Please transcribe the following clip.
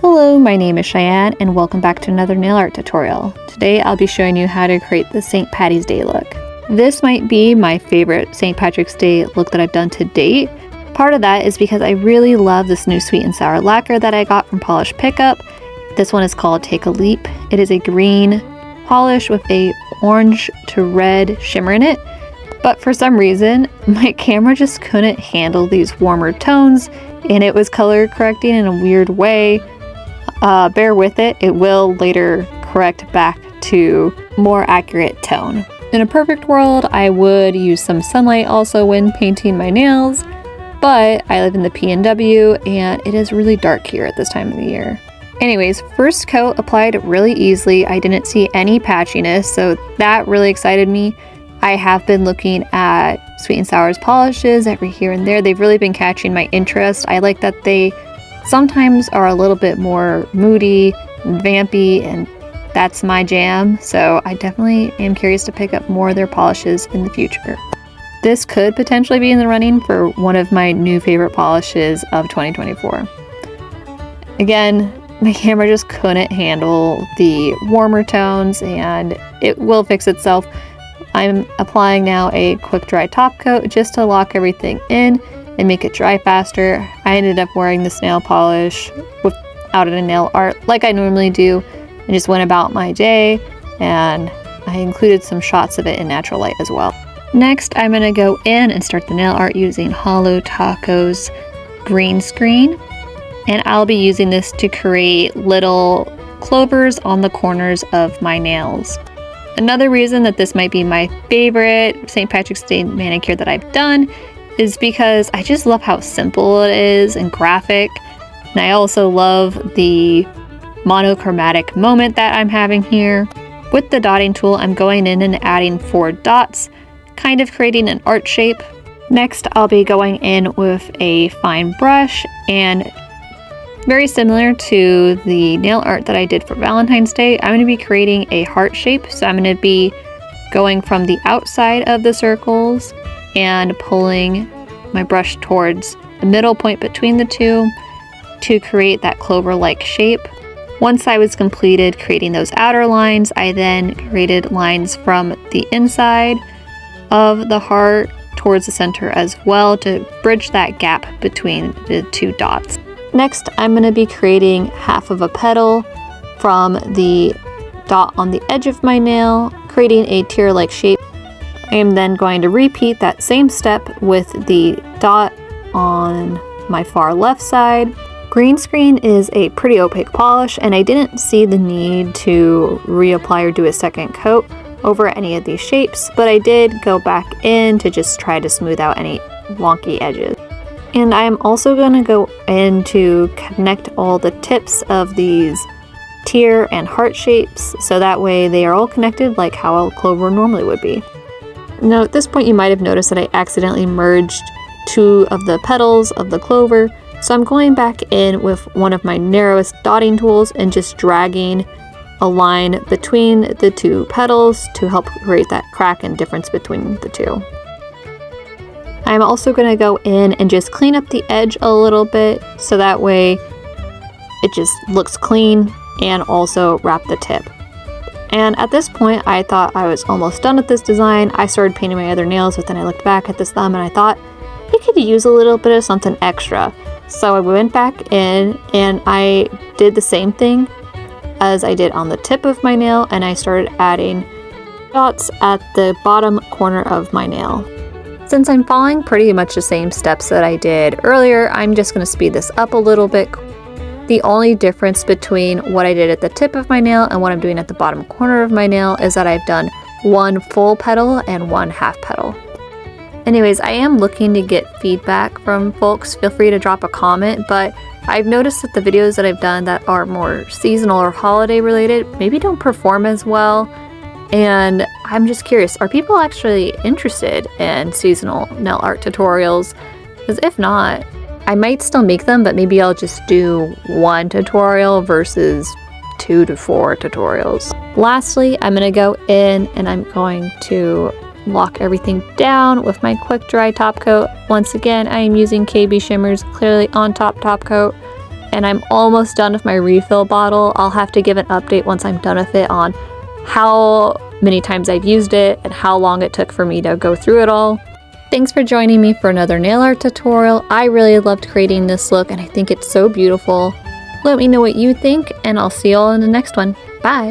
Hello, my name is Cheyenne and welcome back to another nail art tutorial. Today I'll be showing you how to create the St. Patty's Day look. This might be my favorite St. Patrick's Day look that I've done to date. Part of that is because I really love this new sweet and sour lacquer that I got from Polish Pickup. This one is called Take a Leap. It is a green polish with a orange to red shimmer in it. But for some reason, my camera just couldn't handle these warmer tones and it was color correcting in a weird way. Bear with it, it will later correct back to more accurate tone. In a perfect world, I would use some sunlight also when painting my nails, but I live in the PNW and it is really dark here at this time of the year. Anyways, first coat applied really easily. I didn't see any patchiness, so that really excited me. I have been looking at Sweet and Sour's polishes every here and there. They've really been catching my interest. I like that they sometimes are a little bit more moody and vampy, and that's my jam. So I definitely am curious to pick up more of their polishes in the future. This could potentially be in the running for one of my new favorite polishes of 2024. Again, my camera just couldn't handle the warmer tones and it will fix itself. I'm applying now a quick dry top coat just to lock everything in and make it dry faster. I ended up wearing this nail polish without any nail art like I normally do and just went about my day, and I included some shots of it in natural light as well. Next, I'm going to go in and start the nail art using Hollow Taco's green screen, and I'll be using this to create little clovers on the corners of my nails. Another reason that this might be my favorite St. Patrick's Day manicure that I've done is because I just love how simple it is and graphic. And I also love the monochromatic moment that I'm having here. With the dotting tool, I'm going in and adding 4 dots, kind of creating an art shape. Next, I'll be going in with a fine brush, and very similar to the nail art that I did for Valentine's Day, I'm going to be creating a heart shape. So I'm going to be going from the outside of the circles and pulling my brush towards the middle point between the two to create that clover-like shape. Once I was completed creating those outer lines, I then created lines from the inside of the heart towards the center as well to bridge that gap between the 2 dots. Next, I'm going to be creating half of a petal from the dot on the edge of my nail, creating a tear-like shape. I am then going to repeat that same step with the dot on my far left side. Green screen is a pretty opaque polish, and I didn't see the need to reapply or do a second coat over any of these shapes, but I did go back in to just try to smooth out any wonky edges. And I'm also going to go in to connect all the tips of these tear and heart shapes, so that way they are all connected like how a clover normally would be. Now at this point you might have noticed that I accidentally merged 2 of the petals of the clover, so I'm going back in with one of my narrowest dotting tools and just dragging a line between the 2 petals to help create that crack and difference between the 2. I'm also going to go in and just clean up the edge a little bit so that way it just looks clean, and also wrap the tip. And at this point I thought I was almost done with this design. I started painting my other nails, but then I looked back at this thumb and I thought it could use a little bit of something extra. So I went back in and I did the same thing as I did on the tip of my nail, and I started adding dots at the bottom corner of my nail. Since I'm following pretty much the same steps that I did earlier, I'm just going to speed this up a little bit. The only difference between what I did at the tip of my nail and what I'm doing at the bottom corner of my nail is that I've done 1 full petal and 1 half petal. Anyways, I am looking to get feedback from folks. Feel free to drop a comment, but I've noticed that the videos that I've done that are more seasonal or holiday related maybe don't perform as well. And I'm just curious, are people actually interested in seasonal nail art tutorials? Because if not, I might still make them, but maybe I'll just do 1 tutorial versus 2 to 4 tutorials. Lastly, I'm going to go in and I'm going to lock everything down with my quick dry top coat. Once again, I am using KB Shimmers Clearly On Top top coat. and I'm almost done with my refill bottle. I'll have to give an update once I'm done with it on how many times I've used it and how long it took for me to go through it all. Thanks for joining me for another nail art tutorial. I really loved creating this look and I think it's so beautiful. Let me know what you think and I'll see you all in the next one. Bye!